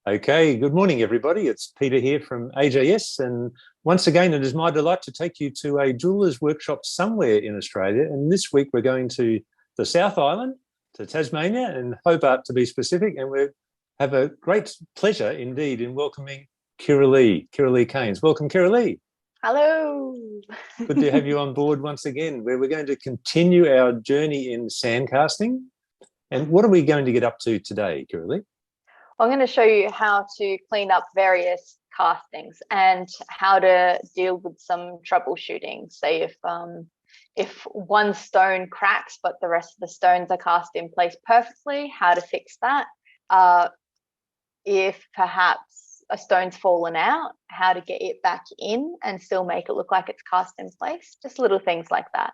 Okay, good morning, everybody. It's Peter here from AJS, and once again, it is my delight to take you to a jeweller's workshop somewhere in Australia. And this week, we're going to the South Island, to Tasmania, and Hobart to be specific. And we have a great pleasure indeed in welcoming Kirra-Lea Caynes. Welcome, Kirra-Lea. Hello. Good to have you on board once again, where we're going to continue our journey in sand casting. And what are we going to get up to today, Kirra-Lea? I'm going to show you how to clean up various castings and how to deal with some troubleshooting. Say if one stone cracks but the rest of the stones are cast in place perfectly, how to fix that. If perhaps a stone's fallen out, how to get it back in and still make it look like it's cast in place. Just little things like that.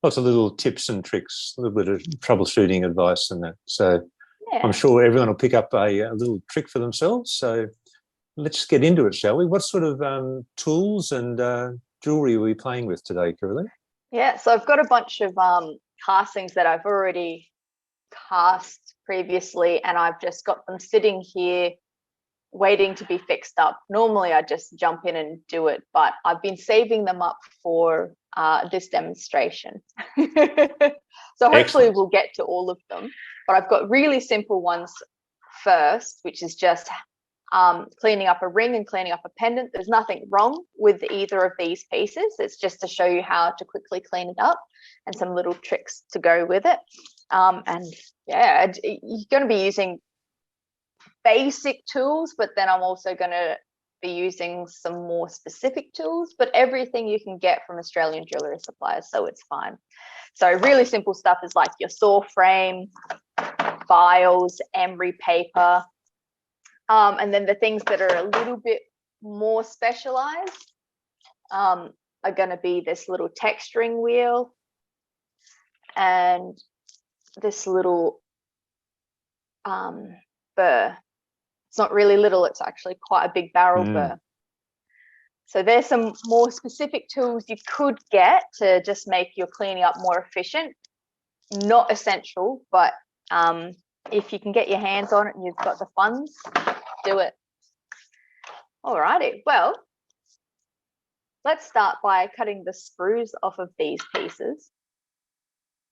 Lots of little tips and tricks, a little bit of troubleshooting advice and that. So yeah. I'm sure everyone will pick up a little trick for themselves. So let's get into it, shall we? What sort of tools and jewellery are we playing with today, Kirra-Lea? Yeah, so I've got a bunch of castings that I've already cast previously, and I've just got them sitting here waiting to be fixed up. Normally I just jump in and do it, but I've been saving them up for this demonstration. So hopefully we'll get to all of them, but I've got really simple ones first, which is just cleaning up a ring and cleaning up a pendant. There's nothing wrong with either of these pieces. It's just to show you how to quickly clean it up and some little tricks to go with it. And yeah, you're going to be using basic tools, but then I'm also going to be using some more specific tools, but everything you can get from Australian jewellery suppliers, so it's fine. So really simple stuff is like your saw frame, files, emery paper, and then the things that are a little bit more specialized are going to be this little texturing wheel and this little burr. It's not really little, it's actually quite a big barrel burr. So there's some more specific tools you could get to just make your cleaning up more efficient. Not essential, but if you can get your hands on it and you've got the funds, do it. Alrighty, well, let's start by cutting the sprues off of these pieces.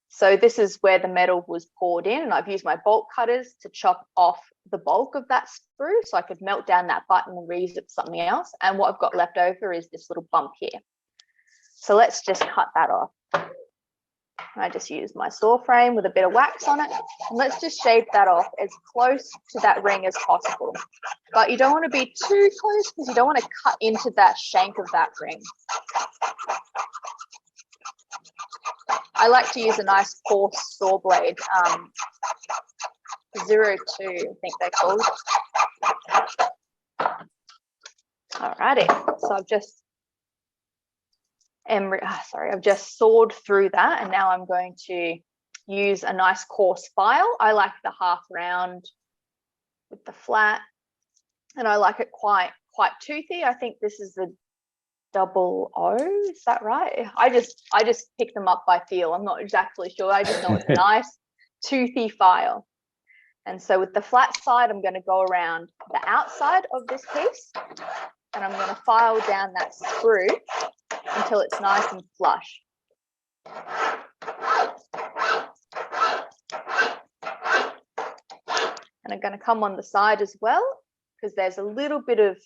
So this is where the metal was poured in, and I've used my bolt cutters to chop off the bulk of that sprue so I could melt down that button and reuse it for something else. And what I've got left over is this little bump here. So let's just cut that off. I just use my saw frame with a bit of wax on it, and let's just shave that off as close to that ring as possible. But you don't want to be too close because you don't want to cut into that shank of that ring. I like to use a nice coarse saw blade, 02, I think they're called. Alrighty, so I've just sawed through that, and now I'm going to use a nice coarse file. I like the half round with the flat, and I like it quite toothy. I think this is the 00, is that right? I just pick them up by feel. I'm not exactly sure. I just know it's a nice toothy file. And so with the flat side, I'm going to go around the outside of this piece, and I'm going to file down that sprue until it's nice and flush. And I'm going to come on the side as well, because there's a little bit of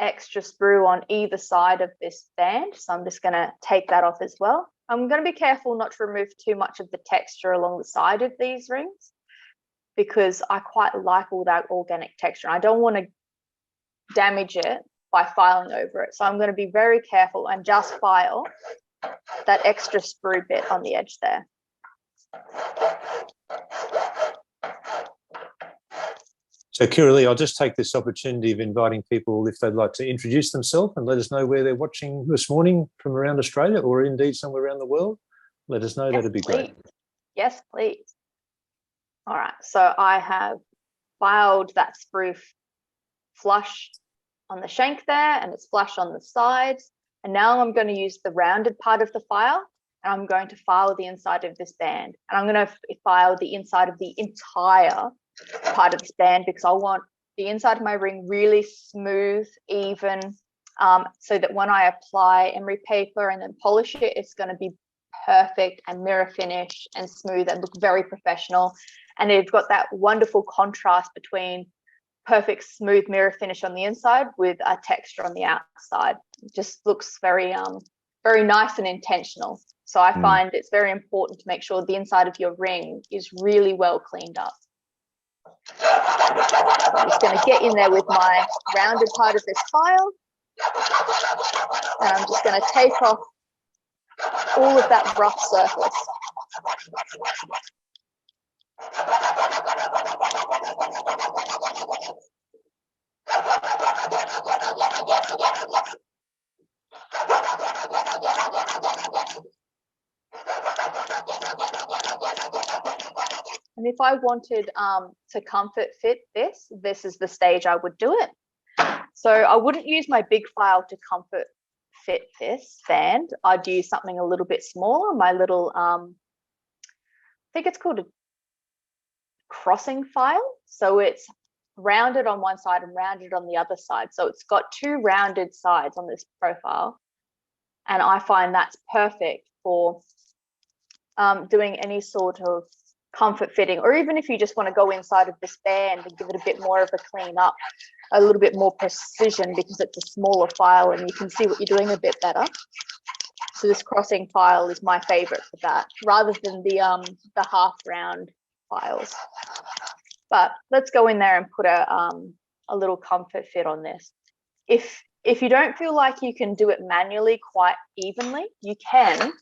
extra sprue on either side of this band, so I'm just going to take that off as well. I'm going to be careful not to remove too much of the texture along the side of these rings, because I quite like all that organic texture. I don't want to damage it by filing over it, so I'm going to be very careful and just file that extra sprue bit on the edge there. So, Kirra-Lea, I'll just take this opportunity of inviting people, if they'd like to introduce themselves and let us know where they're watching this morning from around Australia or indeed somewhere around the world. Let us know. Yes, that'd be great. Yes, please. All right, so I have filed that sprue flush on the shank there, and it's flush on the sides. And now I'm going to use the rounded part of the file, and I'm going to file the inside of this band. And I'm going to file the inside of the entire part of this band, because I want the inside of my ring really smooth, even, so that when I apply emery paper and then polish it, it's going to be perfect and mirror finish and smooth and look very professional. And you've got that wonderful contrast between perfect smooth mirror finish on the inside with a texture on the outside. It just looks very very nice and intentional. So I find it's very important to make sure the inside of your ring is really well cleaned up. So I'm just going to get in there with my rounded part of this file, and I'm just going to take off all of that rough surface. And if I wanted to comfort fit this is the stage I would do it. So I wouldn't use my big file to comfort fit this band. I'd use something a little bit smaller, my little, I think it's called a crossing file. So it's rounded on one side and rounded on the other side. So it's got two rounded sides on this profile. And I find that's perfect for doing any sort of comfort fitting, or even if you just want to go inside of this band and give it a bit more of a clean up, a little bit more precision, because it's a smaller file and you can see what you're doing a bit better. So this crossing file is my favorite for that, rather than the half round files. But let's go in there and put a little comfort fit on this. If you don't feel like you can do it manually quite evenly, you can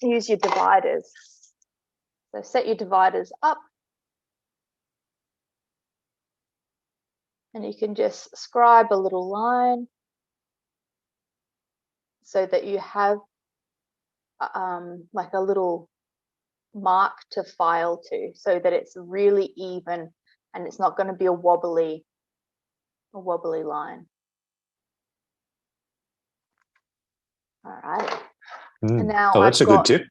use your dividers. So set your dividers up, and you can just scribe a little line so that you have like a little mark to file to, so that it's really even and it's not going to be a wobbly line. All right. And now that's a good tip.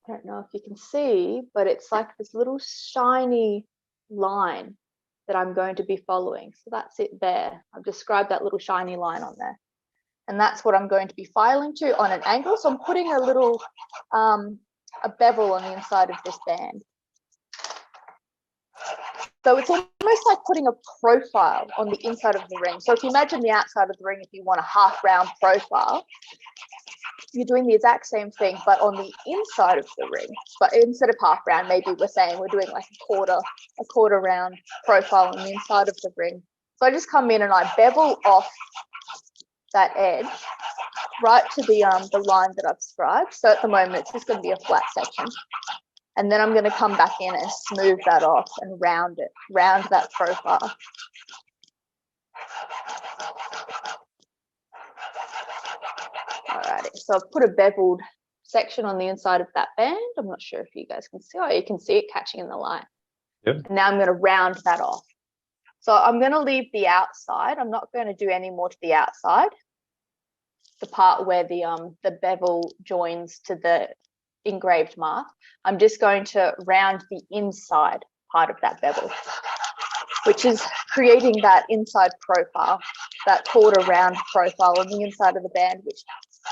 I don't know if you can see, but it's like this little shiny line that I'm going to be following. So that's it there. I've described that little shiny line on there. And that's what I'm going to be filing to on an angle. So I'm putting a little, a bevel on the inside of this band. So it's almost like putting a profile on the inside of the ring. So if you imagine the outside of the ring, if you want a half round profile, you're doing the exact same thing, but on the inside of the ring. But instead of half round, maybe we're saying we're doing like a quarter round profile on the inside of the ring. So I just come in and I bevel off that edge right to the line that I've scribed. So at the moment, it's just going to be a flat section. And then I'm going to come back in and smooth that off and round that profile. Alrighty, so I've put a beveled section on the inside of that band. I'm not sure if you guys can see. Oh, you can see it catching in the light. Yep. And now I'm going to round that off. So I'm going to leave the outside. I'm not going to do any more to the outside. The part where the bevel joins to the engraved mark. I'm just going to round the inside part of that bevel, which is creating that inside profile, that quarter round profile on the inside of the band, which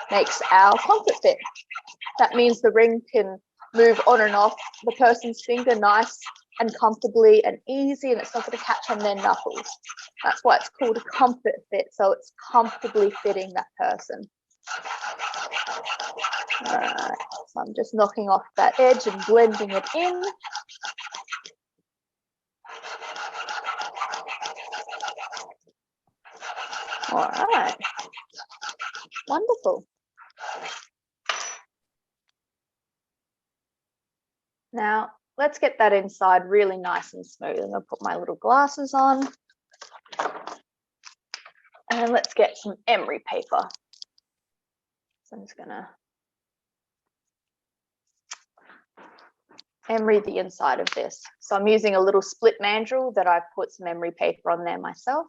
makes our comfort fit. That means the ring can move on and off the person's finger nice and comfortably and easy, and it's not going to catch on their knuckles. That's why it's called a comfort fit. So it's comfortably fitting that person. All right, so I'm just knocking off that edge and blending it in. All right, wonderful. Now let's get that inside really nice and smooth. I'm going to put my little glasses on, and let's get some emery paper. So I'm just going to emery the inside of this. So I'm using a little split mandrel that I've put some emery paper on there myself.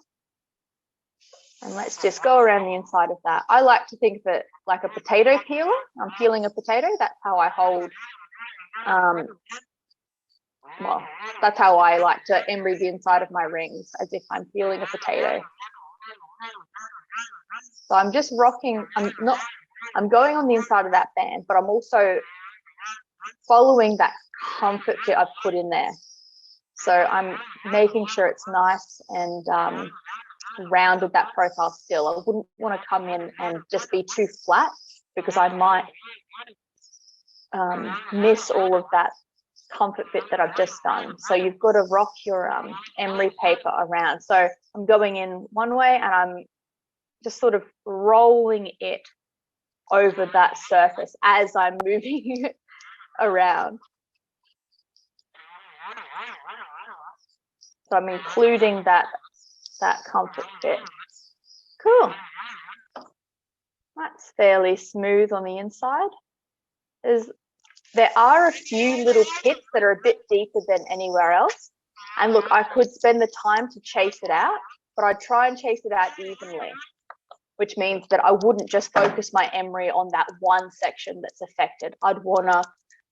And let's just go around the inside of that. I like to think of it like a potato peeler. I'm peeling a potato. That's how I hold well, that's how I like to emery the inside of my rings, as if I'm peeling a potato. So I'm just rocking, I'm going on the inside of that band, but I'm also following that comfort fit I've put in there. So I'm making sure it's nice and rounded, that profile still. I wouldn't want to come in and just be too flat, because I might miss all of that comfort fit that I've just done. So you've got to rock your emery paper around. So I'm going in one way and I'm just sort of rolling it over that surface as I'm moving it around. So I'm including that comfort fit. Cool. That's fairly smooth on the inside. There are a few little tips that are a bit deeper than anywhere else. And look, I could spend the time to chase it out, but I'd try and chase it out evenly, which means that I wouldn't just focus my emery on that one section that's affected. I'd want to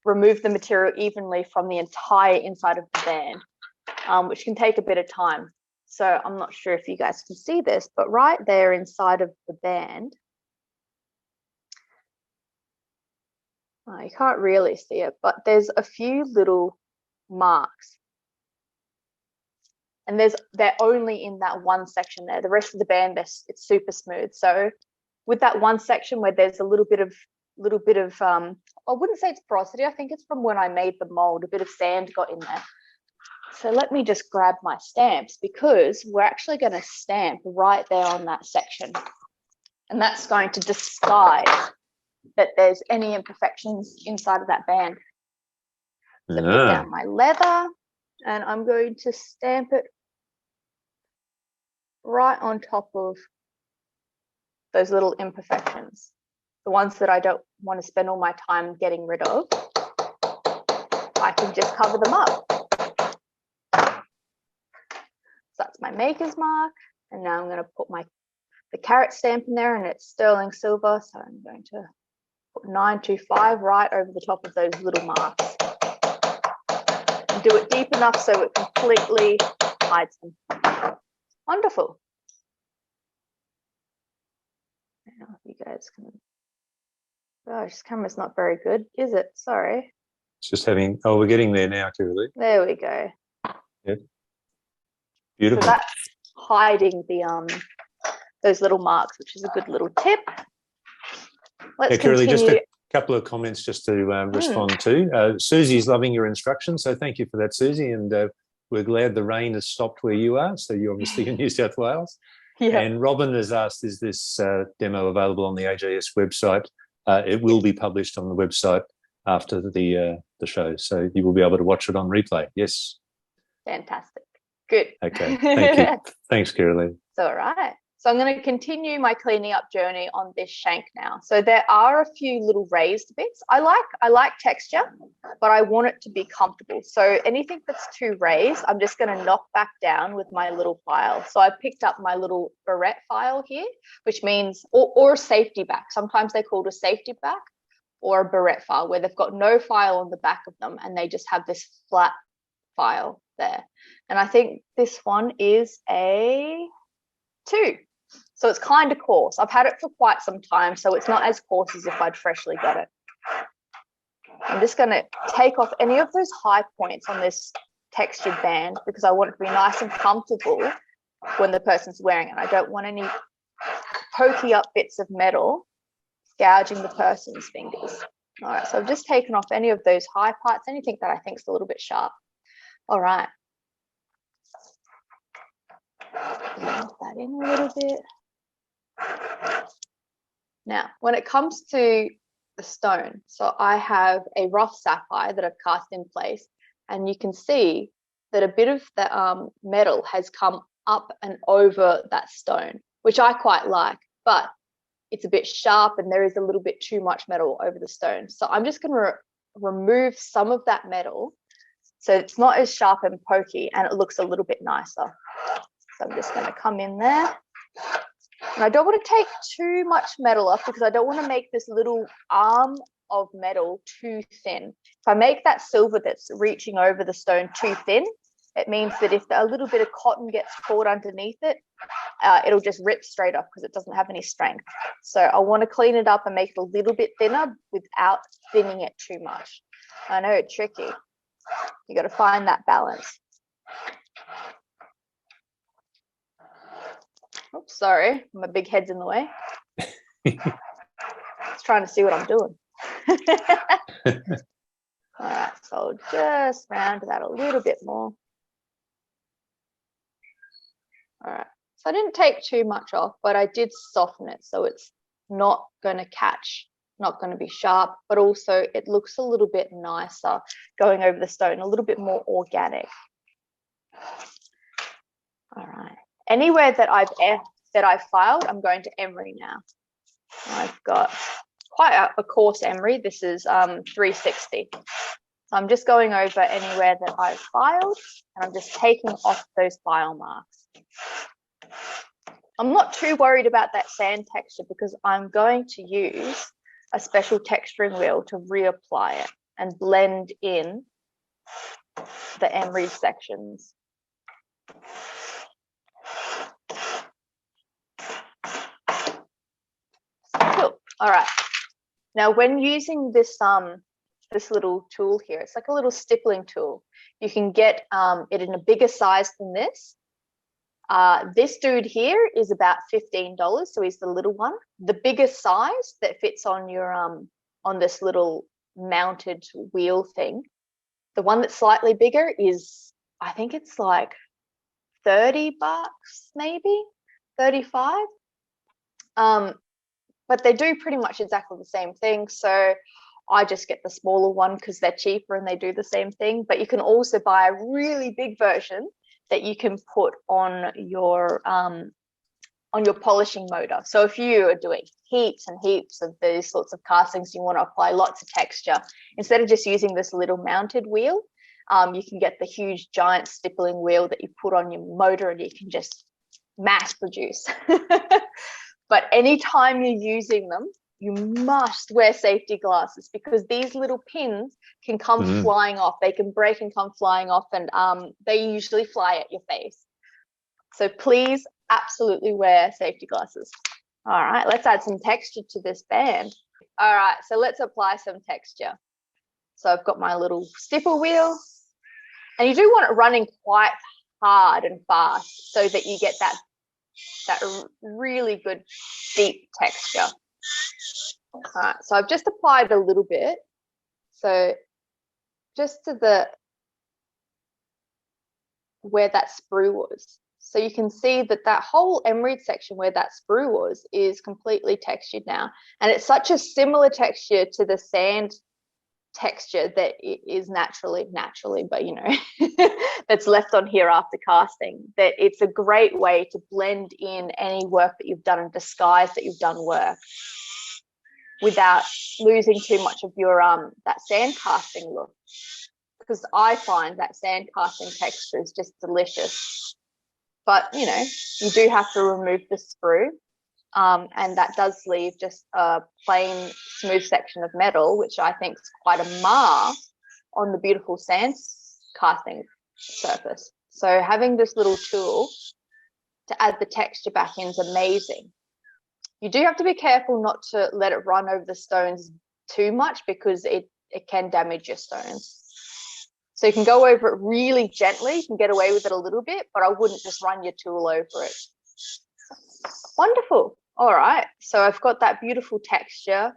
remove the material evenly from the entire inside of the band, which can take a bit of time. So I'm not sure if you guys can see this, but right there inside of the band, you can't really see it, but there's a few little marks. And they're only in that one section there. The rest of the band, it's super smooth. So with that one section where there's a little bit of I wouldn't say it's porosity. I think it's from when I made the mold. A bit of sand got in there. So let me just grab my stamps, because we're actually going to stamp right there on that section. And that's going to disguise that there's any imperfections inside of that band. So put down my leather, and I'm going to stamp it right on top of those little imperfections, the ones that I don't want to spend all my time getting rid of. I can just cover them up. So that's my maker's mark, and now I'm going to put the carat stamp in there, and it's sterling silver, so I'm going to put 925 right over the top of those little marks. And do it deep enough so it completely hides them. Wonderful. Now you guys can. Gosh, this camera's not very good, is it? Sorry. It's just having. Oh, we're getting there now, Kirra-Lea. There we go. Yep. Beautiful. So that's hiding the those little marks, which is a good little tip. Let's continue. Just a couple of comments just to respond to. Susie's loving your instructions, so thank you for that, Susie. And we're glad the rain has stopped where you are, so you're obviously in New South Wales. Yeah. And Robin has asked, is this demo available on the AJS website? It will be published on the website after the show, so you will be able to watch it on replay. Yes. Fantastic. Good. Okay. Thank you. Thanks, Kirra-Lea. It's all right. So I'm going to continue my cleaning up journey on this shank now. So there are a few little raised bits. I like texture, but I want it to be comfortable. So anything that's too raised, I'm just going to knock back down with my little file. So I picked up my little barrette file here, which means, or a safety back. Sometimes they're called a safety back or a barrette file, where they've got no file on the back of them and they just have this flat file there. And I think this one is a 2. So it's kind of coarse. I've had it for quite some time, so it's not as coarse as if I'd freshly got it. I'm just going to take off any of those high points on this textured band, because I want it to be nice and comfortable when the person's wearing it. I don't want any pokey up bits of metal gouging the person's fingers. All right, so I've just taken off any of those high parts, anything that I think is a little bit sharp. All right. Move that in a little bit. Now, when it comes to the stone, so I have a rough sapphire that I've cast in place, and you can see that a bit of the metal has come up and over that stone, which I quite like, but it's a bit sharp and there is a little bit too much metal over the stone. So I'm just going to remove some of that metal so it's not as sharp and pokey and it looks a little bit nicer. So I'm just going to come in there. And I don't want to take too much metal off, because I don't want to make this little arm of metal too thin. If I make that silver that's reaching over the stone too thin, it means that if a little bit of cotton gets caught underneath it, it'll just rip straight off because it doesn't have any strength. So I want to clean it up and make it a little bit thinner without thinning it too much. I know, it's tricky. You got to find that balance. Oops, sorry, my big head's in the way. It's trying to see what I'm doing. All right, so I'll just round that a little bit more. All right, so I didn't take too much off, but I did soften it so it's not going to catch, not going to be sharp, but also it looks a little bit nicer going over the stone, a little bit more organic. All right, anywhere that I've filed, I'm going to Emery now. I've got quite a coarse Emery. This is 360. So I'm just going over anywhere that I've filed, and I'm just taking off those file marks. I'm not too worried about that sand texture because I'm going to use a special texturing wheel to reapply it and blend in the emery sections. Cool. All right. Now, when using this this little tool here, it's like a little stippling tool. You can get it in a bigger size than this. This dude here is about $15, so he's the little one. The biggest size that fits on your on this little mounted wheel thing, the one that's slightly bigger is, I think it's like $30, maybe 35. But they do pretty much exactly the same thing. So I just get the smaller one because they're cheaper and they do the same thing. But you can also buy a really big version that you can put on your polishing motor. So if you are doing heaps and heaps of these sorts of castings, you want to apply lots of texture, instead of just using this little mounted wheel, you can get the huge giant stippling wheel that you put on your motor and you can just mass produce. But anytime you're using them, you must wear safety glasses because these little pins can come flying off. They can break and come flying off, and they usually fly at your face. So please absolutely wear safety glasses. All right, let's add some texture to this band. All right, so let's apply some texture. So I've got my little stipple wheel, and you do want it running quite hard and fast so that you get that really good deep texture. All right, so I've just applied a little bit. So just to where that sprue was. So you can see that that whole emery section where that sprue was is completely textured now. And it's such a similar texture to the sand texture that it is naturally, but you know, that's left on here after casting, that it's a great way to blend in any work that you've done and disguise that you've done work without losing too much of your that sand casting look, because I find that sand casting texture is just delicious. But you know, you do have to remove the sprue, and that does leave just a plain smooth section of metal, which I think is quite a mar on the beautiful sand casting surface. So having this little tool to add the texture back in is amazing. You do have to be careful not to let it run over the stones too much because it can damage your stones. So you can go over it really gently, you can get away with it a little bit, but I wouldn't just run your tool over it. Wonderful. All right, so I've got that beautiful texture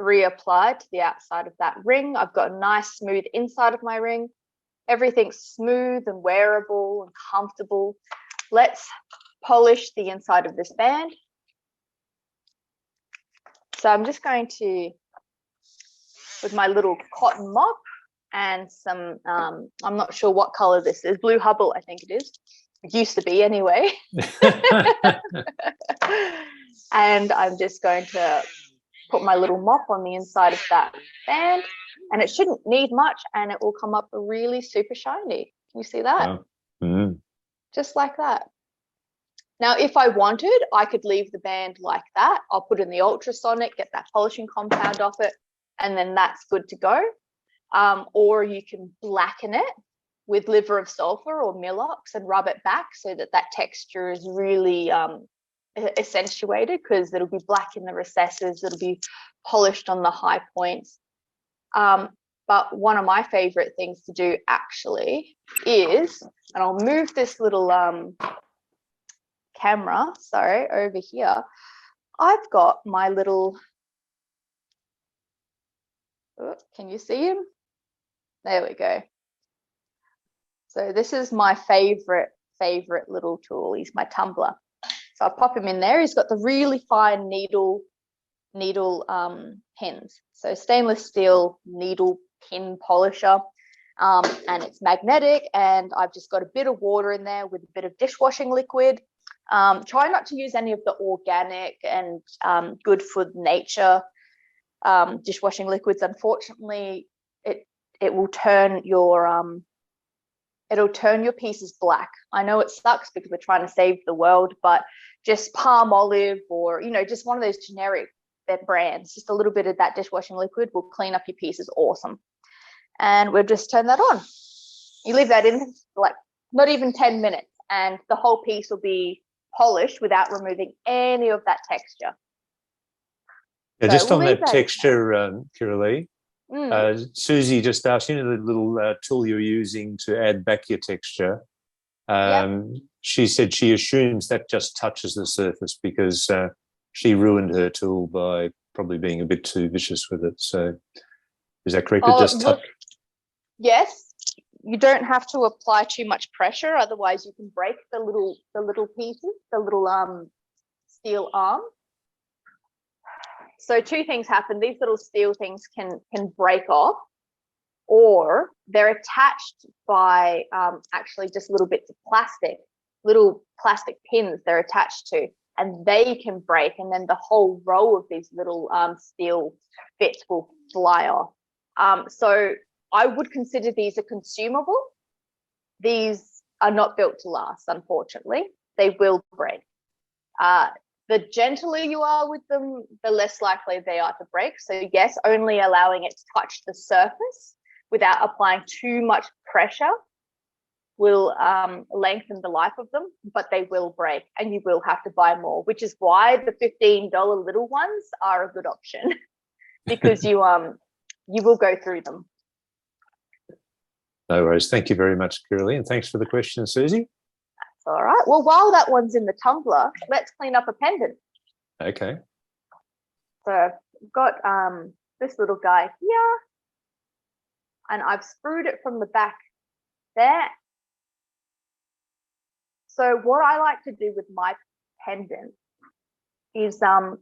reapplied to the outside of that ring. I've got a nice smooth inside of my ring. Everything's smooth and wearable and comfortable. Let's polish the inside of this band. So I'm just going to, with my little cotton mop and some, I'm not sure what color this is, Blue Hubble, I think it is. It used to be anyway. And I'm just going to put my little mop on the inside of that band, and it shouldn't need much, and it will come up really super shiny. Can you see that? Wow. Just like that. Now, if I wanted, I could leave the band like that. I'll put in the ultrasonic, get that polishing compound off it, and then that's good to go. Or you can blacken it with liver of sulfur or Milox and rub it back so that that texture is really accentuated, because it'll be black in the recesses, it'll be polished on the high points. But one of my favorite things to do actually is, and I'll move this little camera, sorry, over here. I've got my little, oh, can you see him? There we go. So this is my favorite little tool. He's my tumbler. So I pop him in there. He's got the really fine needle pins. So stainless steel needle pin polisher, and it's magnetic, and I've just got a bit of water in there with a bit of dishwashing liquid. Try not to use any of the organic and good for nature dishwashing liquids. Unfortunately, it will turn your it'll turn your pieces black. I know it sucks because we're trying to save the world, but just palm olive, or just one of those generic brands, just a little bit of that dishwashing liquid will clean up your pieces awesome. And we'll just turn that on. You leave that in like not even 10 minutes, and the whole piece will be polished without removing any of that texture. Yeah, so just on that texture, Kirra-Lea, Susie just asked, the little tool you're using to add back your texture. She said she assumes that just touches the surface because she ruined her tool by probably being a bit too vicious with it. So is that correct? Yes, you don't have to apply too much pressure, otherwise you can break the little pieces, the little steel arm. So two things happen. These little steel things can break off, or they're attached by actually just little bits of plastic, little plastic pins they're attached to, and they can break, and then the whole row of these little steel bits will fly off. So I would consider these a consumable. These are not built to last, unfortunately. They will break. The gentler you are with them, the less likely they are to break. So yes, only allowing it to touch the surface without applying too much pressure will lengthen the life of them, but they will break, and you will have to buy more, which is why the $15 little ones are a good option because you will go through them. No worries. Thank you very much, Kirra-Lea, and thanks for the question, Susie. That's all right. Well, while that one's in the tumbler, let's clean up a pendant. Okay. So I've got this little guy here, and I've sprued it from the back there. So what I like to do with my pendant is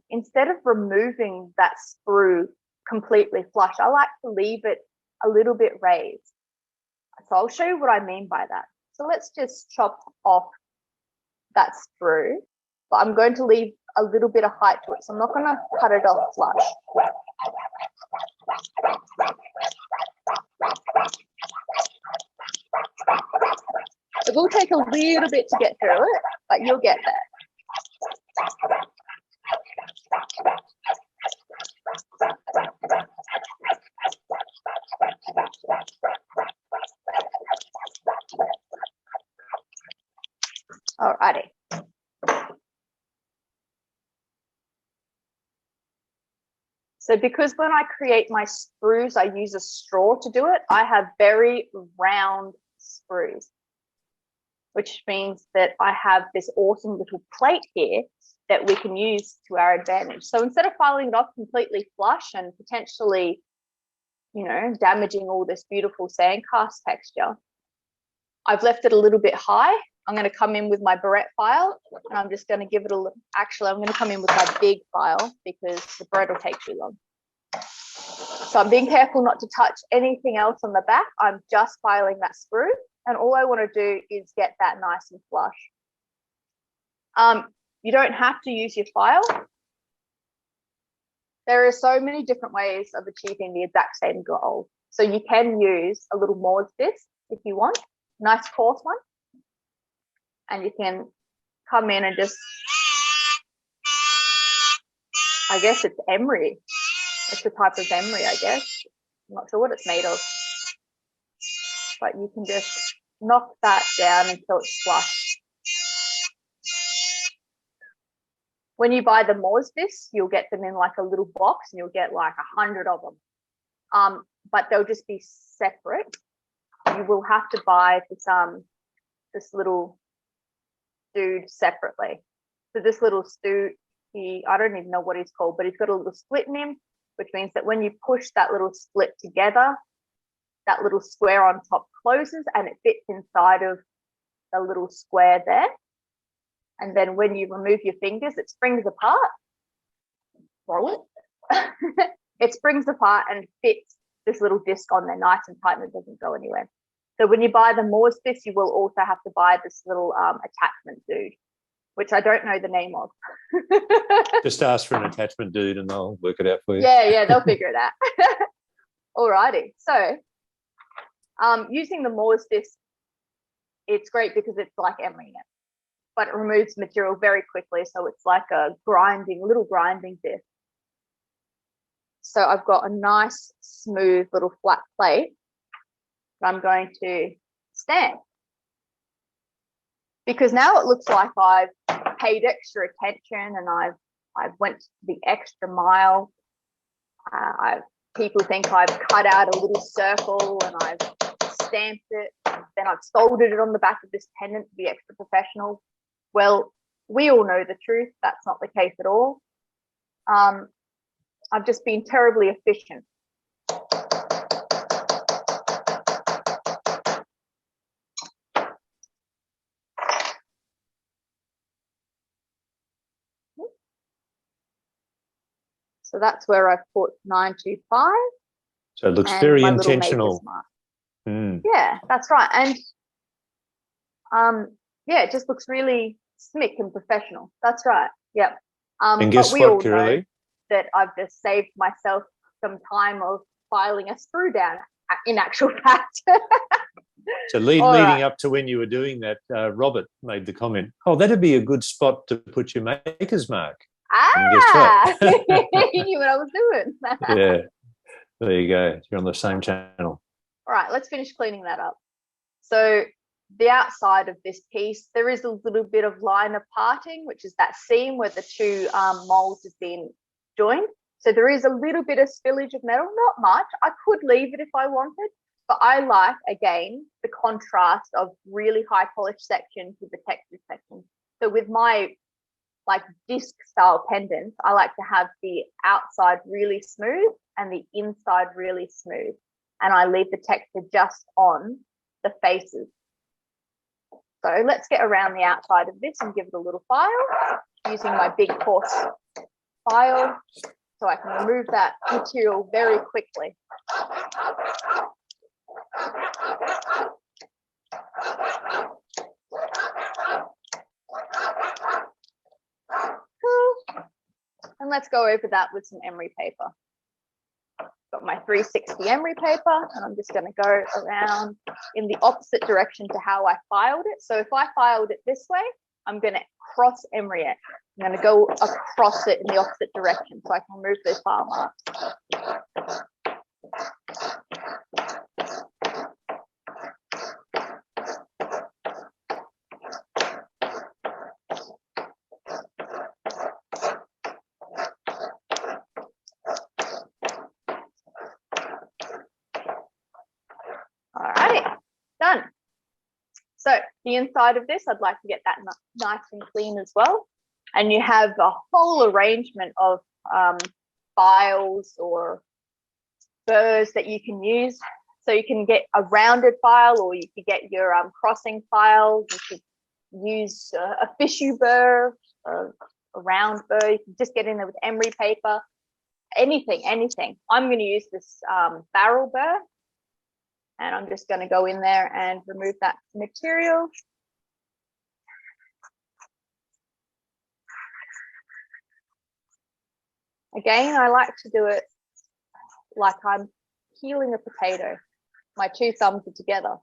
instead of removing that sprue completely flush, I like to leave it a little bit raised. So I'll show you what I mean by that. So let's just chop off that sprue, but I'm going to leave a little bit of height to it. So I'm not going to cut it off flush. It will take a little bit to get through it, but you'll get there. Alrighty. So because when I create my sprues, I use a straw to do it, I have very round sprues, which means that I have this awesome little plate here that we can use to our advantage. So instead of filing it off completely flush and potentially, damaging all this beautiful sandcast texture, I've left it a little bit high. I'm going to come in with my barrette file, and I'm just going to give it a little, actually, I'm going to come in with my big file because the barrette will take too long. So I'm being careful not to touch anything else on the back. I'm just filing that sprue, and all I want to do is get that nice and flush. You don't have to use your file. There are so many different ways of achieving the exact same goal. So you can use a little Morse disc if you want, nice coarse one. And you can come in and just, I guess it's Emery. It's a type of emery, I guess. I'm not sure what it's made of. But you can just knock that down until it's flush. When you buy the Morsbis, you'll get them in like a little box and you'll get like 100 of them. But they'll just be separate. You will have to buy this little dude separately. So this little dude, I don't even know what he's called, but he's got a little split in him, which means that when you push that little split together, that little square on top closes and it fits inside of the little square there. And then when you remove your fingers, it springs apart. It springs apart and fits this little disc on there nice and tight and it doesn't go anywhere. So when you buy the Morsbis, you will also have to buy this little attachment dude, which I don't know the name of. Just ask for an attachment dude and they'll work it out for you. Yeah, they'll figure it out. Alrighty. So using the Morsbis, it's great because it's like emerying it, but it removes material very quickly. So it's like a little grinding disc. So I've got a nice, smooth little flat plate that I'm going to stamp. Because now it looks like I've paid extra attention and I've went the extra mile. People think I've cut out a little circle and I've stamped it. Then I've soldered it on the back of this pendant to be extra professional. Well, we all know the truth. That's not the case at all. I've just been terribly efficient. So that's where I've put 925. So it looks very intentional. Yeah, that's right. And yeah, it just looks really slick and professional. That's right. Yep. And guess what, Kirra-Lea? That I've just saved myself some time of filing a screw down in actual fact. So leading up to when you were doing that, Robert made the comment, oh, that'd be a good spot to put your maker's mark. You knew what I was doing. Yeah, there you go. You're on the same channel. All right, let's finish cleaning that up. So the outside of this piece, there is a little bit of line of parting, which is that seam where the two molds have been joined. So there is a little bit of spillage of metal, not much. I could leave it if I wanted, but I like, again, the contrast of really high polished sections with the textured sections. So with my like disc style pendants, I like to have the outside really smooth and the inside really smooth. And I leave the texture just on the faces. So let's get around the outside of this and give it a little file using my big coarse file so I can remove that material very quickly. And let's go over that with some emery paper. Got my 360 emery paper, and I'm just going to go around in the opposite direction to how I filed it. So if I filed it this way, I'm going to cross emery it. I'm going to go across it in the opposite direction so I can remove those file marks. Done. So the inside of this, I'd like to get that nice and clean as well. And you have a whole arrangement of files or burrs that you can use. So you can get a rounded file, or you could get your crossing file. You could use a fissue burr, a round burr. You can just get in there with emery paper, anything. I'm going to use this barrel burr. And I'm just going to go in there and remove that material. Again, I like to do it like I'm peeling a potato. My two thumbs are together.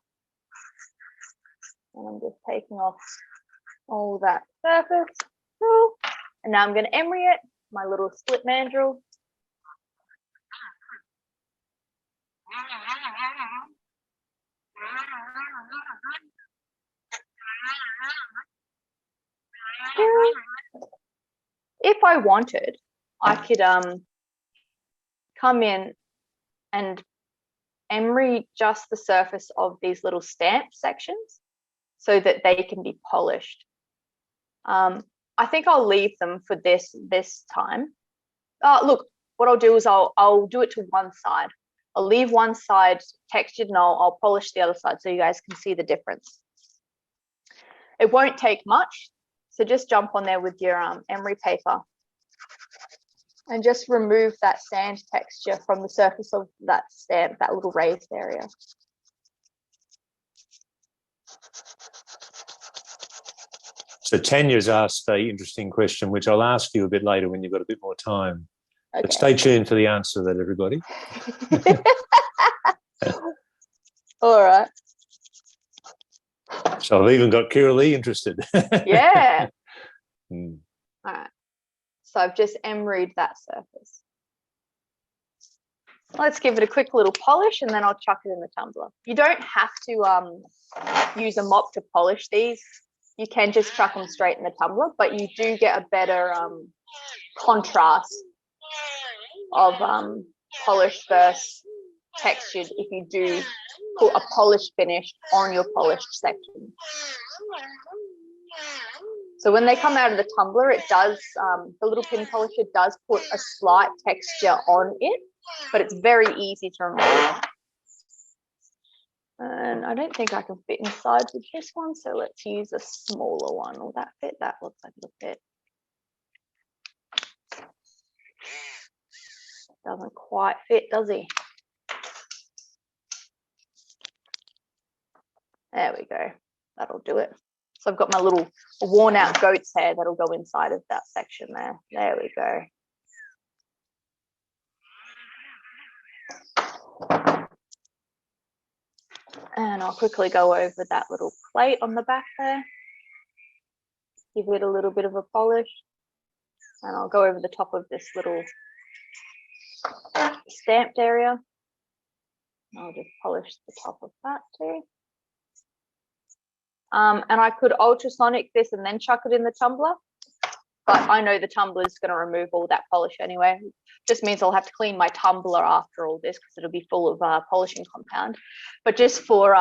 And I'm just taking off all that surface. And now I'm going to emery it, my little split mandrel. if I wanted, I could come in and emery just the surface of these little stamp sections so that they can be polished. I think I'll leave them for this time. Look, what I'll do is I'll do it to one side. I'll leave one side textured and I'll polish the other side so you guys can see the difference. It won't take much, so just jump on there with your emery paper and just remove that sand texture from the surface of that stamp, that little raised area. So Tanya's asked an interesting question, which I'll ask you a bit later when you've got a bit more time. Okay. But stay tuned for the answer to that, everybody. All right. So I've even got Kirra-Lea interested. Yeah. All right. So I've just emeryed that surface. Let's give it a quick little polish and then I'll chuck it in the tumbler. You don't have to use a mop to polish these. You can just chuck them straight in the tumbler, but you do get a better contrast of polished versus textured if you do put a polished finish on your polished section. So when they come out of the tumbler, it does, the little pin polisher does put a slight texture on it, but it's very easy to remove. And I don't think I can fit inside with this one, so let's use a smaller one. Will that fit? That looks like it'll fit. Doesn't quite fit, does he? There we go. That'll do it. So I've got my little worn out goat's hair that'll go inside of that section there. There we go. And I'll quickly go over that little plate on the back there. Give it a little bit of a polish. And I'll go over the top of this little stamped area. I'll just polish the top of that too. And I could ultrasonic this and then chuck it in the tumbler, but I know the tumbler is going to remove all that polish anyway. Just means I'll have to clean my tumbler after all this because it'll be full of polishing compound. But just for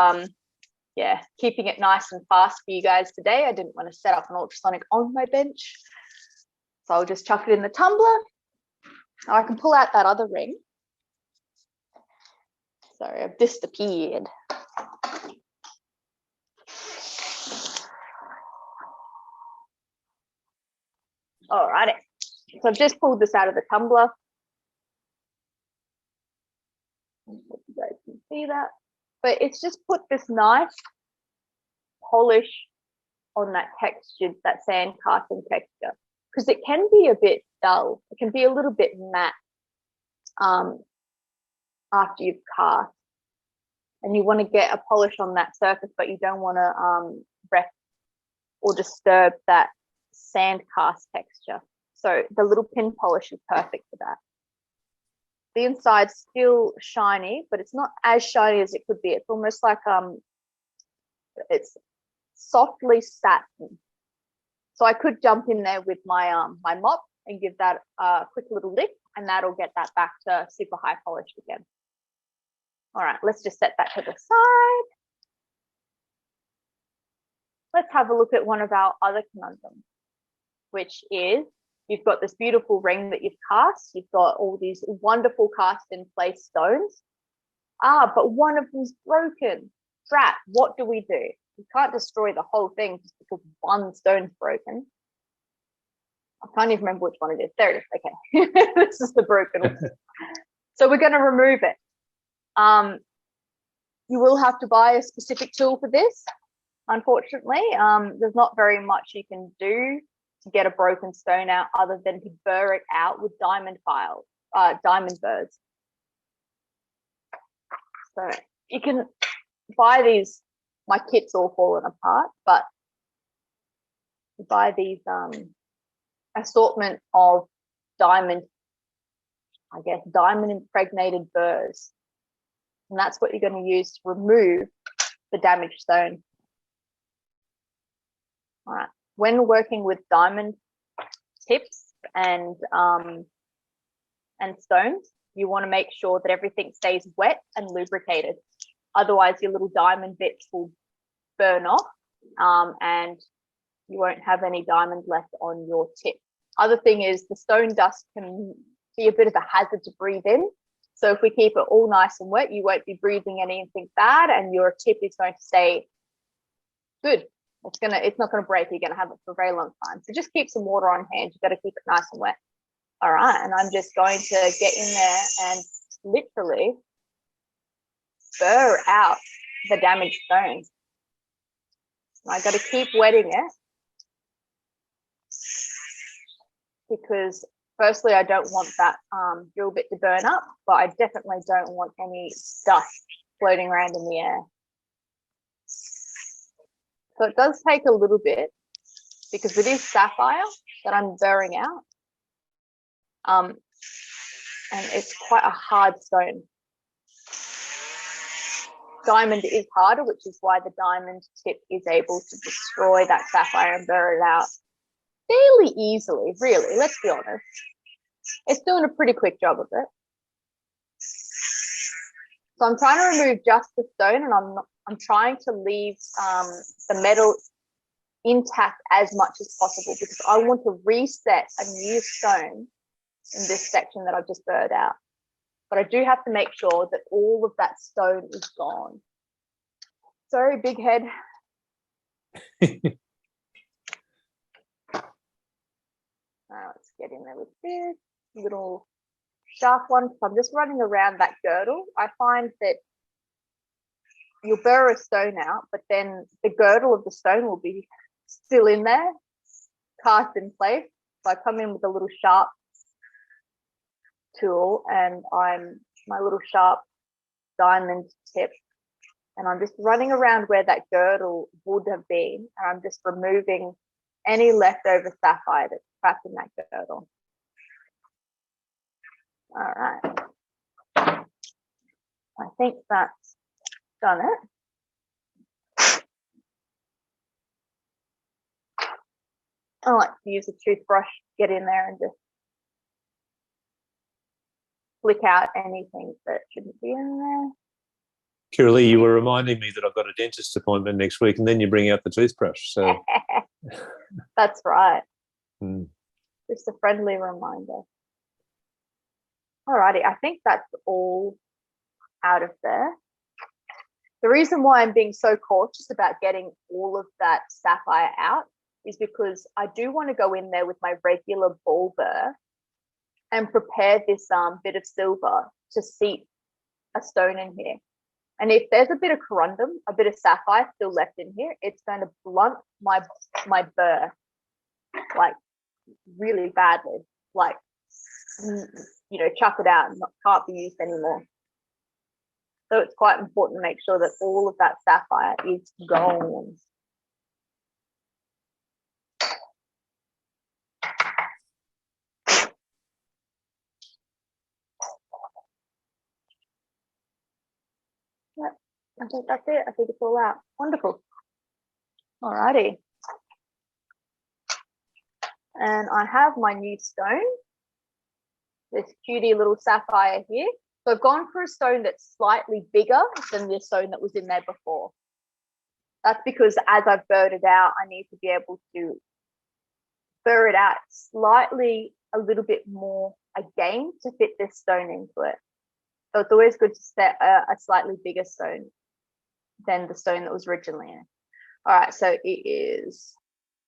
yeah, keeping it nice and fast for you guys today, I didn't want to set up an ultrasonic on my bench, so I'll just chuck it in the tumbler. I can pull out that other ring. Sorry, I've disappeared. Alrighty, so I've just pulled this out of the tumbler. You guys can see that, but it's just put this nice polish on that textured, that sand casting texture, because it can be a bit dull. It can be a little bit matte after you've cast, and you want to get a polish on that surface, but you don't want to wreck or disturb that sand cast texture. So the little pin polish is perfect for that. The inside's still shiny, but it's not as shiny as it could be. It's almost like it's softly satin. So I could jump in there with my my mop and give that a quick little lick, and that'll get that back to super high polished again. All right, let's just set that to the side. Let's have a look at one of our other conundrums, which is you've got this beautiful ring that you've cast. You've got all these wonderful cast in place stones. But one of them's broken. Drat, what do? You can't destroy the whole thing just because one stone's broken. I can't even remember which one it is. There it is. Okay. This is the broken one. So we're going to remove it. You will have to buy a specific tool for this. Unfortunately, there's not very much you can do to get a broken stone out other than to burr it out with diamond burrs. So you can buy these. My kit's all fallen apart, but you buy these assortment of diamond impregnated burrs, and that's what you're going to use to remove the damaged stone. All right. When working with diamond tips, and stones, you want to make sure that everything stays wet and lubricated. Otherwise, your little diamond bits will burn off, and you won't have any diamond left on your tip. Other thing is the stone dust can be a bit of a hazard to breathe in. So if we keep it all nice and wet, you won't be breathing anything bad, and your tip is going to stay good. It's not going to break. You're going to have it for a very long time. So just keep some water on hand. You've got to keep it nice and wet. All right, and I'm just going to get in there and literally burr out the damaged stones. I got to keep wetting it because firstly, I don't want that drill bit to burn up, but I definitely don't want any dust floating around in the air. So it does take a little bit because it is sapphire that I'm burring out. And it's quite a hard stone. Diamond is harder, which is why the diamond tip is able to destroy that sapphire and burr it out fairly easily, really. Let's be honest. It's doing a pretty quick job of it. So I'm trying to remove just the stone, and I'm trying to leave the metal intact as much as possible because I want to reset a new stone in this section that I've just burred out. But I do have to make sure that all of that stone is gone. Sorry, big head. Let's get in there with this little sharp one. So I'm just running around that girdle. I find that you'll burr a stone out, but then the girdle of the stone will be still in there, cast in place. So I come in with a little sharp tool, and my little sharp diamond tip, and I'm just running around where that girdle would have been, and I'm just removing any leftover sapphire that's trapped in that girdle. All right, I think that's done it. I like to use a toothbrush, get in there and just flick out anything that shouldn't be in there. Kirra-Lea, you were reminding me that I've got a dentist appointment next week, and then you bring out the toothbrush. So that's right. Just a friendly reminder. Alrighty, I think that's all out of there. The reason why I'm being so cautious about getting all of that sapphire out is because I do want to go in there with my regular ball burr and prepare this bit of silver to seat a stone in here. And if there's a bit of corundum, a bit of sapphire still left in here, it's going to blunt my burr like really badly, like, you know, chuck it out and can't be used anymore. So it's quite important to make sure that all of that sapphire is gone. Yep, I think that's it. I think it's all out. Wonderful. Alrighty. And I have my new stone, this cutie little sapphire here. So I've gone for a stone that's slightly bigger than the stone that was in there before. That's because as I've burred it out, I need to be able to burr it out slightly a little bit more again to fit this stone into it. So it's always good to set a slightly bigger stone than the stone that was originally in. All right, so it is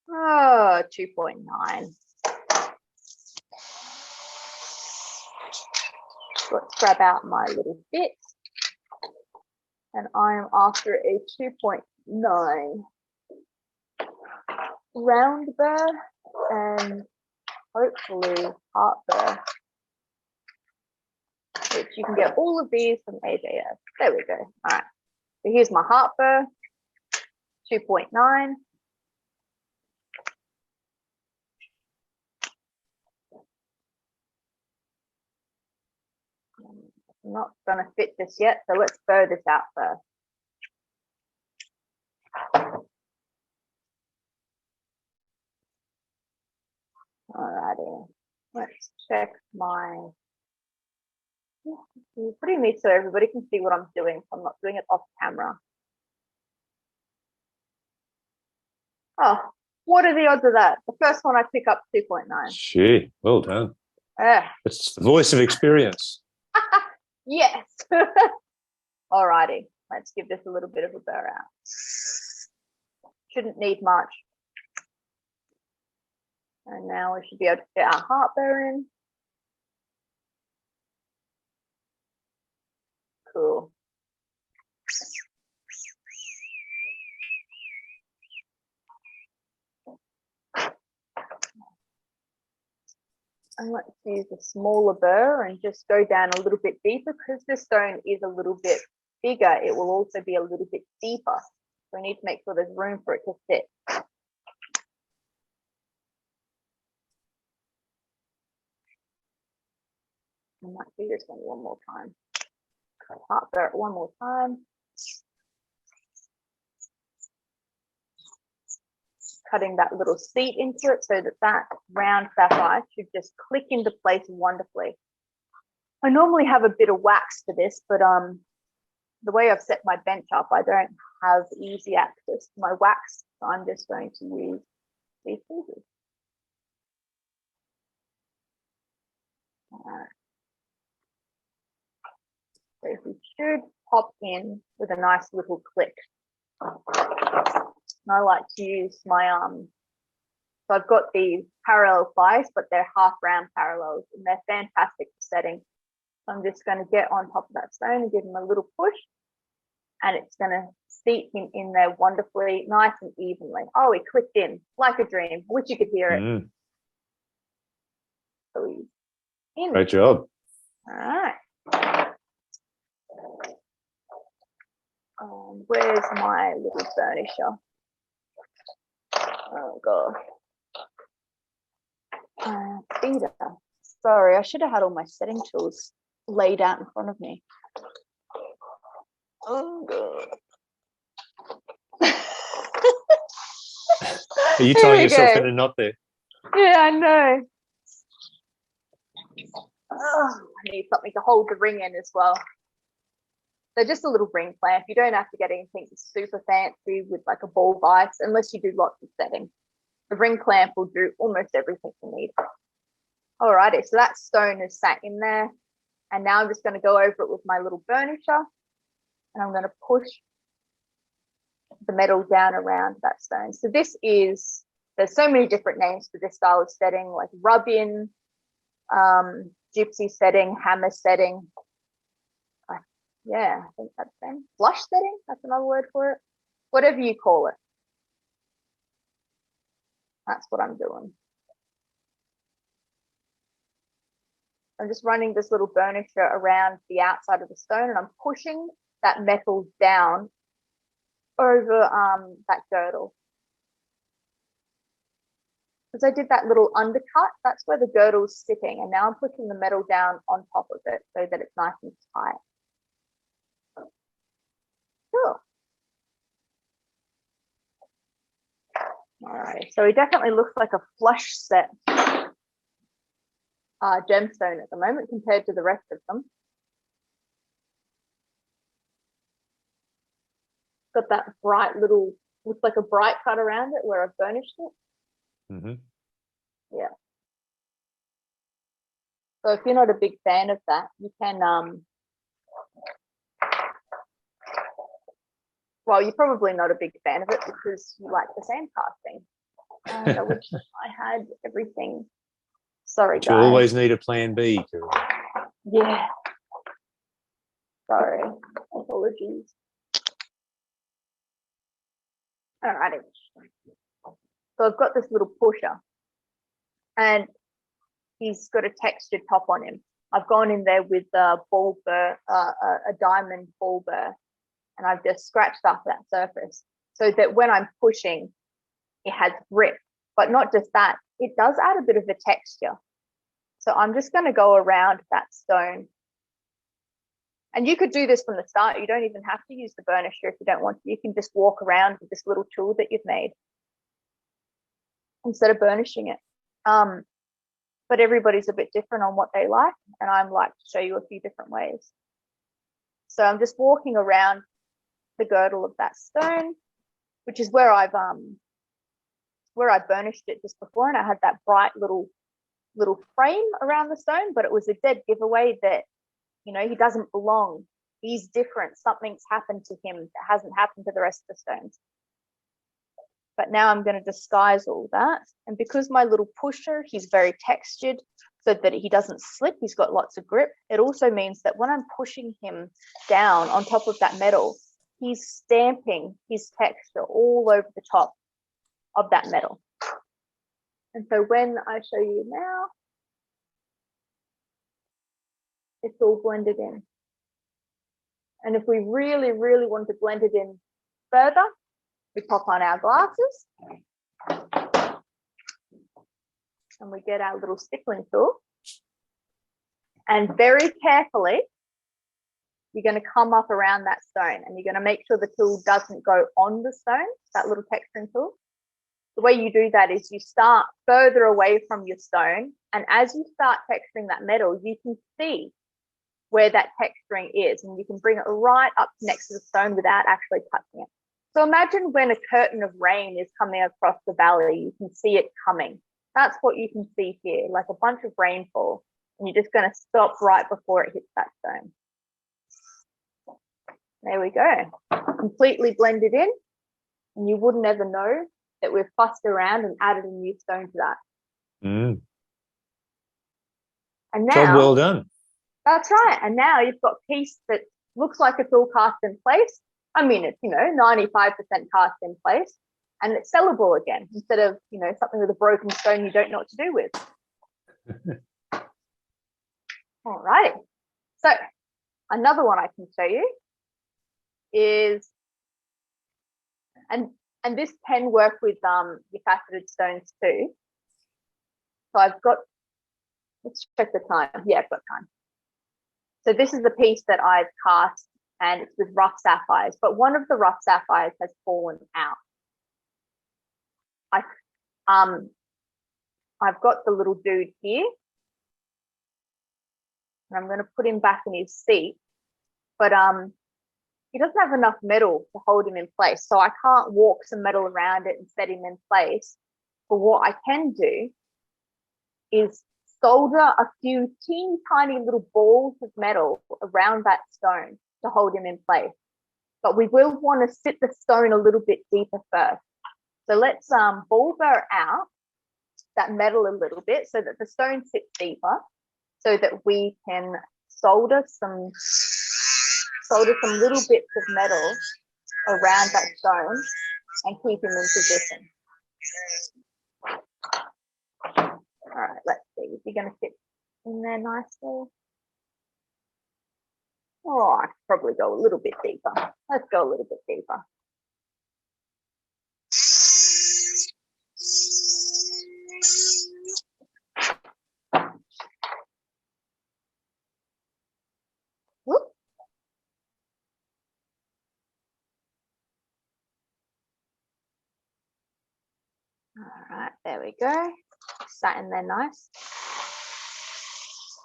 2.9. Let's grab out my little bit. And I'm after a 2.9 round burr and hopefully heart burr, which you can get all of these from AJS. There we go. All right. So here's my heart burr, 2.9. I'm not going to fit this yet, so let's burr this out first. Alrighty. Let's check my, putting me so everybody can see what I'm doing. I'm not doing it off camera. Oh, what are the odds of that? The first one I pick up 2.9. Gee, well done. It's the voice of experience. Yes. Alrighty, let's give this a little bit of a burr out. Shouldn't need much. And now we should be able to get our heartburn in. Cool. And let's use a smaller burr and just go down a little bit deeper, because this stone is a little bit bigger. It will also be a little bit deeper. So we need to make sure there's room for it to sit. I might do this one more time. Heart burr one more time. Cutting that little seat into it so that that round sapphire should just click into place wonderfully. I normally have a bit of wax for this, but the way I've set my bench up, I don't have easy access to my wax, so I'm just going to use these scissors. So we should pop in with a nice little click. And I like to use my so I've got these parallel pliers, but they're half round parallels, and they're fantastic for setting. So I'm just going to get on top of that stone and give him a little push, and it's going to seat him in there wonderfully, nice and evenly. Oh, he clicked in like a dream. I wish you could hear it. So he's in. Great job. All right. Where's my little burnisher? Oh god. Feeder. Sorry, I should have had all my setting tools laid out in front of me. Oh god. Are you tying yourself in a knot there? Yeah, I know. Oh, I need something to hold the ring in as well. So just a little ring clamp. You don't have to get anything super fancy with like a ball vise unless you do lots of setting. The ring clamp will do almost everything you need. Alrighty, so that stone is sat in there. And now I'm just going to go over it with my little burnisher. And I'm going to push the metal down around that stone. So this is, there's so many different names for this style of setting, like rub-in, gypsy setting, hammer setting. Yeah, I think that's the same. Flush setting, that's another word for it. Whatever you call it. That's what I'm doing. I'm just running this little burnisher around the outside of the stone, and I'm pushing that metal down over that girdle. Because I did that little undercut, that's where the girdle's sitting, and now I'm pushing the metal down on top of it so that it's nice and tight. Cool. All right, so he definitely looks like a flush set gemstone at the moment compared to the rest of them. Got that bright little, looks like a bright cut around it where I've burnished it. Mm-hmm. Yeah. So if you're not a big fan of that, you can well, you're probably not a big fan of it because you like the sand casting. And I wish I had everything. Sorry, but guys. you always need a plan B, Kirra. Yeah. Sorry. Apologies. All righty. So I've got this little pusher, and he's got a textured top on him. I've gone in there with a ball burr, a diamond ball burr, and I've just scratched off that surface so that when I'm pushing, it has grip. But not just that, it does add a bit of a texture. So I'm just going to go around that stone. And you could do this from the start. You don't even have to use the burnisher if you don't want to. You can just walk around with this little tool that you've made instead of burnishing it. but everybody's a bit different on what they like, and I'm like to show you a few different ways. So I'm just walking around the girdle of that stone, which is where I burnished it just before, and I had that bright little frame around the stone, but it was a dead giveaway that, you know, he doesn't belong. He's different. Something's happened to him that hasn't happened to the rest of the stones. But now I'm going to disguise all that. And because my little pusher, he's very textured so that he doesn't slip, he's got lots of grip. It also means that when I'm pushing him down on top of that metal, he's stamping his texture all over the top of that metal. And so when I show you now, it's all blended in. And if we really, really want to blend it in further, we pop on our glasses and we get our little stippling tool. And very carefully, you're going to come up around that stone and you're going to make sure the tool doesn't go on the stone, that little texturing tool. The way you do that is you start further away from your stone, and as you start texturing that metal, you can see where that texturing is, and you can bring it right up next to the stone without actually touching it. So imagine when a curtain of rain is coming across the valley, you can see it coming. That's what you can see here, like a bunch of rainfall, and you're just going to stop right before it hits that stone. There we go. Completely blended in, and you wouldn't ever know that we've fussed around and added a new stone to that. Mm. And now, job well done. That's right. And now you've got a piece that looks like it's all cast in place. I mean, it's, 95% cast in place, and it's sellable again instead of, something with a broken stone you don't know what to do with. All right. So another one I can show you is, and this can work with your faceted stones too. So let's check the time. Yeah, I've got time. So this is the piece that I've cast, and it's with rough sapphires, but one of the rough sapphires has fallen out. I've got the little dude here, and I'm going to put him back in his seat, but he doesn't have enough metal to hold him in place, so I can't walk some metal around it and set him in place. But what I can do is solder a few teeny tiny little balls of metal around that stone to hold him in place. But we will want to sit the stone a little bit deeper first. So let's ball bear out that metal a little bit so that the stone sits deeper, so that we can solder some little bits of metal around that stone and keep him in position. All right, let's see. Is he going to fit in there nicely? Oh, I could probably go a little bit deeper. Let's go a little bit deeper. Whoop. All right, there we go. Sat in there nice.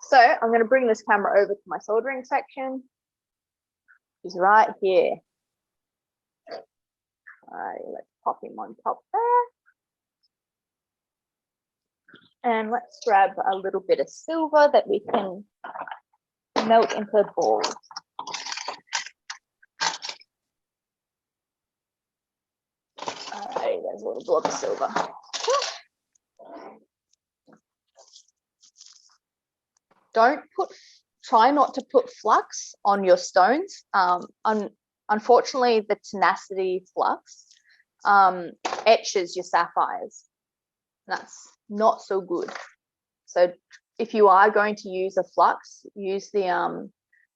So I'm going to bring this camera over to my soldering section, which is right here. All right, let's pop him on top there. And let's grab a little bit of silver that we can melt into balls. All right, there's a little blob of silver. Try not to put flux on your stones. Unfortunately, the tenacity flux etches your sapphires. That's not so good. So if you are going to use a flux, use the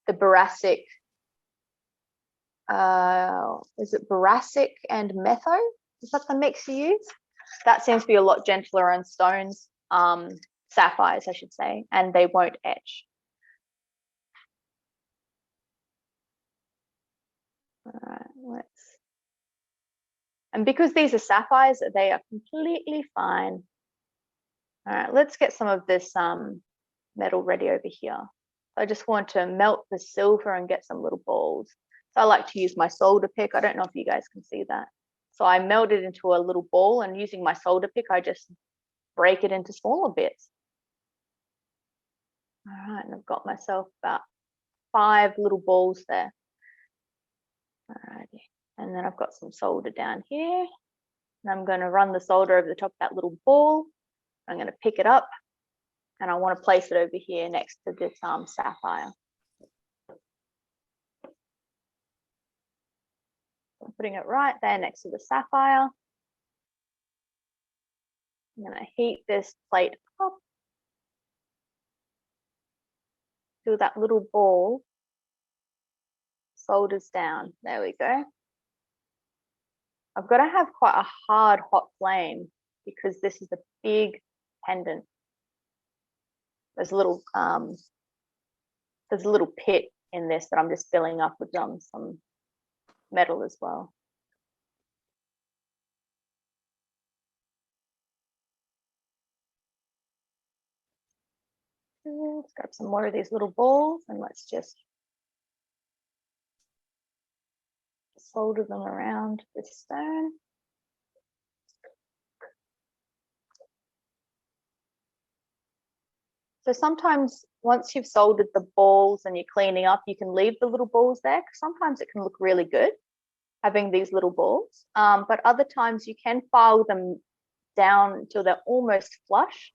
boracic. Is it boracic and metho? Is that the mix you use? That seems to be a lot gentler on stones. Sapphires, I should say, and they won't etch. All right, and because these are sapphires, they are completely fine. All right, let's get some of this metal ready over here. I just want to melt the silver and get some little balls. So I like to use my solder pick. I don't know if you guys can see that. So I melt it into a little ball, and using my solder pick, I just break it into smaller bits. All right, and I've got myself about 5 little balls there. All righty, and then I've got some solder down here, and I'm going to run the solder over the top of that little ball. I'm going to pick it up, and I want to place it over here next to this sapphire. I'm putting it right there next to the sapphire. I'm going to heat this plate up till that little ball solders down. There we go. I've got to have quite a hard, hot flame because this is a big pendant. There's a little pit in this that I'm just filling up with some metal as well. Let's grab some more of these little balls and let's just solder them around this stone. So sometimes once you've soldered the balls and you're cleaning up, you can leave the little balls there because sometimes it can look really good having these little balls. But other times you can file them down until they're almost flush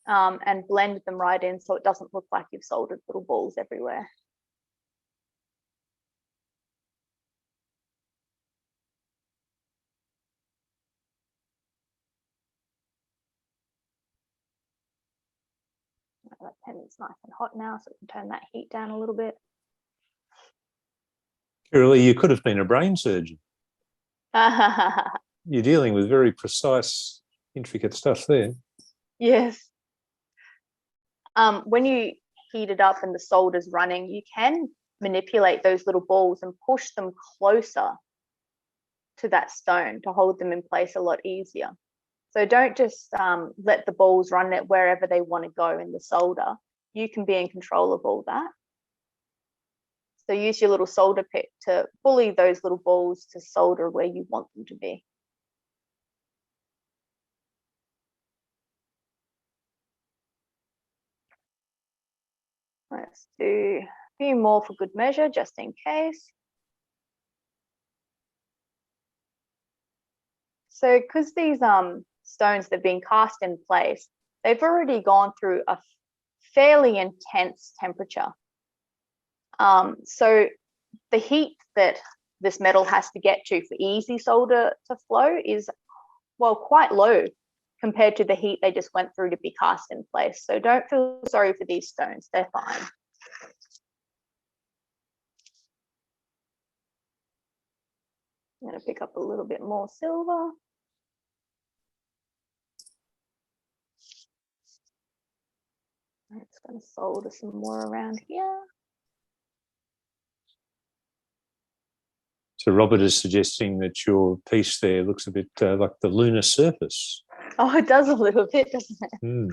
and blend them right in so it doesn't look like you've soldered little balls everywhere. That pendant's nice and hot now, so we can turn that heat down a little bit. Kirra-Lea, you could have been a brain surgeon. You're dealing with very precise, intricate stuff there. Yes. When you heat it up and the solder's running, you can manipulate those little balls and push them closer to that stone to hold them in place a lot easier. So don't just let the balls run it wherever they want to go in the solder. You can be in control of all that. So use your little solder pick to bully those little balls to solder where you want them to be. Let's do a few more for good measure, just in case. So because these stones that have been cast in place, they've already gone through a fairly intense temperature. So the heat that this metal has to get to for easy solder to flow is, well, quite low compared to the heat they just went through to be cast in place. So don't feel sorry for these stones, they're fine. I'm going to pick up a little bit more silver. I'm just going to solder some more around here. So Robert is suggesting that your piece there looks a bit like the lunar surface. Oh, it does a little bit, doesn't it? Mm.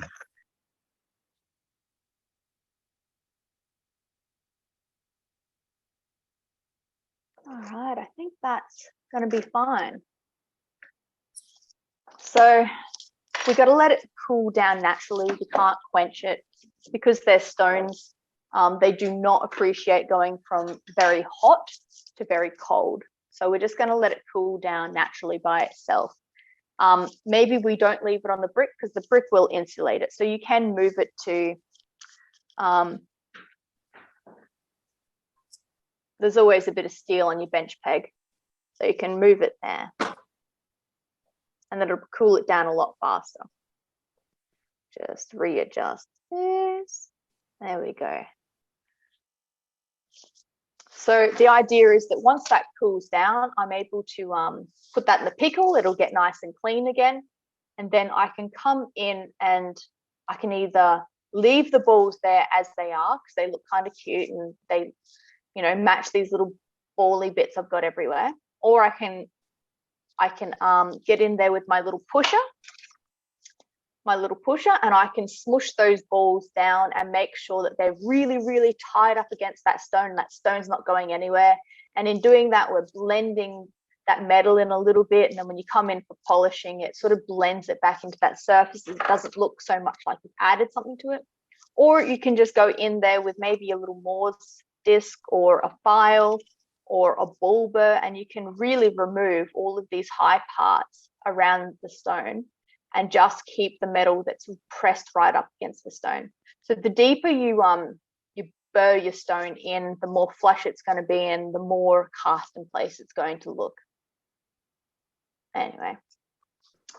All right, I think that's going to be fine. So we've got to let it cool down naturally. We can't quench it because they're stones. They do not appreciate going from very hot to very cold. So we're just going to let it cool down naturally by itself. Maybe we don't leave it on the brick because the brick will insulate it. So you can move it to, there's always a bit of steel on your bench peg. So you can move it there. And then it'll cool it down a lot faster. Just readjust this. There we go. So the idea is that once that cools down, I'm able to put that in the pickle. It'll get nice and clean again. And then I can come in and I can either leave the balls there as they are because they look kind of cute and they, you know, match these little bally bits I've got everywhere. Or I can get in there with my little pusher my little pusher, and I can smush those balls down and make sure that they're really, really tied up against that stone, and that stone's not going anywhere. And in doing that, we're blending that metal in a little bit, and then when you come in for polishing, it sort of blends it back into that surface. It doesn't look so much like you've added something to it. Or you can just go in there with maybe a little Morse disc or a file or a bulber, and you can really remove all of these high parts around the stone and just keep the metal that's pressed right up against the stone. So the deeper you burr your stone in, the more flush it's going to be, and the more cast in place it's going to look. Anyway,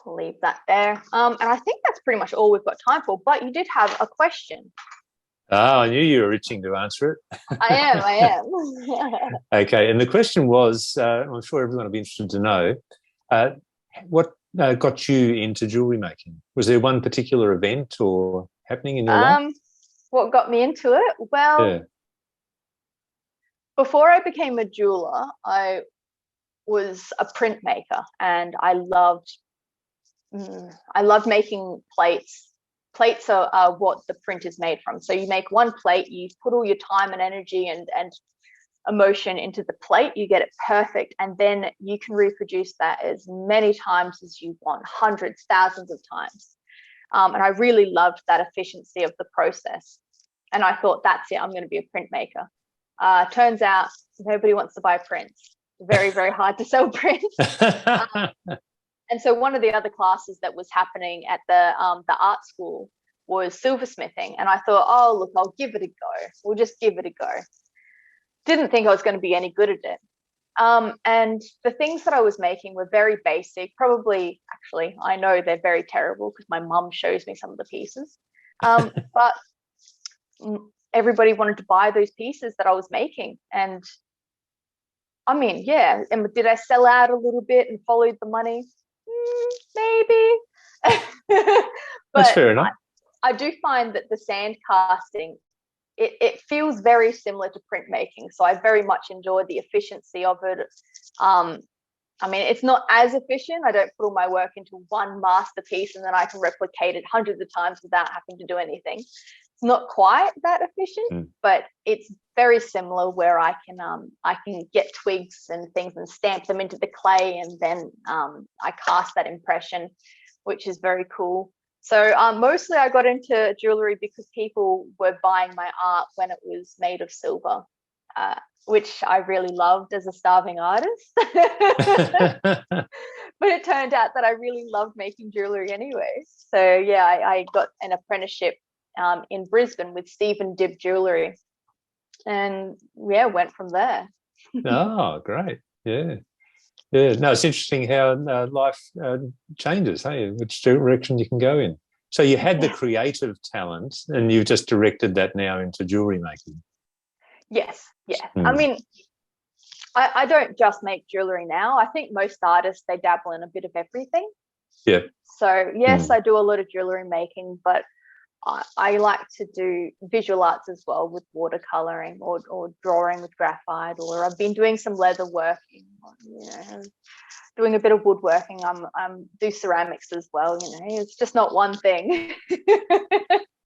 I'll leave that there. And I think that's pretty much all we've got time for, but you did have a question. Oh, I knew you were itching to answer it. I am. Okay, and the question was, I'm sure everyone will be interested to know, what got you into jewellery making? Was there one particular event or happening in your life? What got me into it? Well, before I became a jeweler, I was a printmaker, and I loved making plates. Plates are what the print is made from. So you make one plate, you put all your time and energy and emotion into the plate, you get it perfect, and then you can reproduce that as many times as you want, hundreds, thousands of times. And I really loved that efficiency of the process. And I thought, that's it, I'm going to be a printmaker. Turns out nobody wants to buy prints. Very, very hard to sell prints. And so one of the other classes that was happening at the art school was silversmithing. And I thought, oh, look, I'll give it a go. We'll just give it a go. Didn't think I was going to be any good at it. And the things that I was making were very basic. Probably, actually, I know they're very terrible because my mum shows me some of the pieces. But everybody wanted to buy those pieces that I was making. And I mean, yeah. And did I sell out a little bit and followed the money? Maybe. But that's fair enough. I do find that the sand casting, it feels very similar to printmaking. So I very much enjoy the efficiency of it. I mean, it's not as efficient. I don't put all my work into one masterpiece and then I can replicate it hundreds of times without having to do anything. It's not quite that efficient, but it's very similar, where I can get twigs and things and stamp them into the clay, and then I cast that impression, which is very cool. So mostly I got into jewelry because people were buying my art when it was made of silver, which I really loved as a starving artist. But it turned out that I really loved making jewelry anyway. So yeah, I got an apprenticeship in Brisbane with Stephen Dibb Jewelry, and yeah, went from there. Oh, great. Yeah. No, it's interesting how life changes, hey, which direction you can go in. So you had the creative talent and you've just directed that now into jewelry making. Yes. I mean, I don't just make jewelry now. I think most artists, they dabble in a bit of everything. Yeah. So yes, I do a lot of jewelry making, but I like to do visual arts as well, with watercoloring or drawing with graphite, or I've been doing some leather working, doing a bit of woodworking. I'm do ceramics as well. It's just not one thing.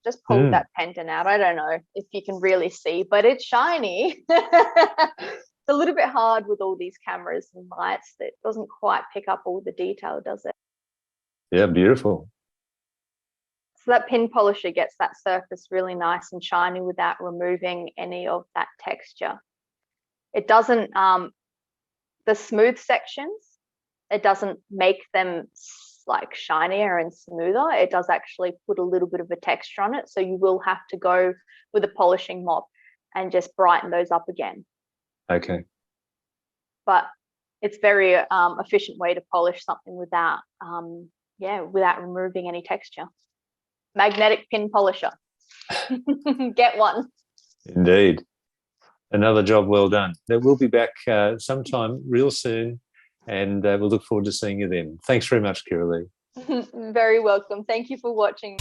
Just pulled that pendant out. I don't know if you can really see, but it's shiny. It's a little bit hard with all these cameras and lights. That doesn't quite pick up all the detail, does it? Yeah, beautiful. So that pin polisher gets that surface really nice and shiny without removing any of that texture. It doesn't, the smooth sections, it doesn't make them like shinier and smoother. It does actually put a little bit of a texture on it. So you will have to go with a polishing mop and just brighten those up again. Okay. But it's very efficient way to polish something without, without removing any texture. Magnetic pin polisher. Get one. Indeed. Another job well done. We'll be back sometime real soon, and we'll look forward to seeing you then. Thanks very much, Kirra-Lea. Very welcome. Thank you for watching.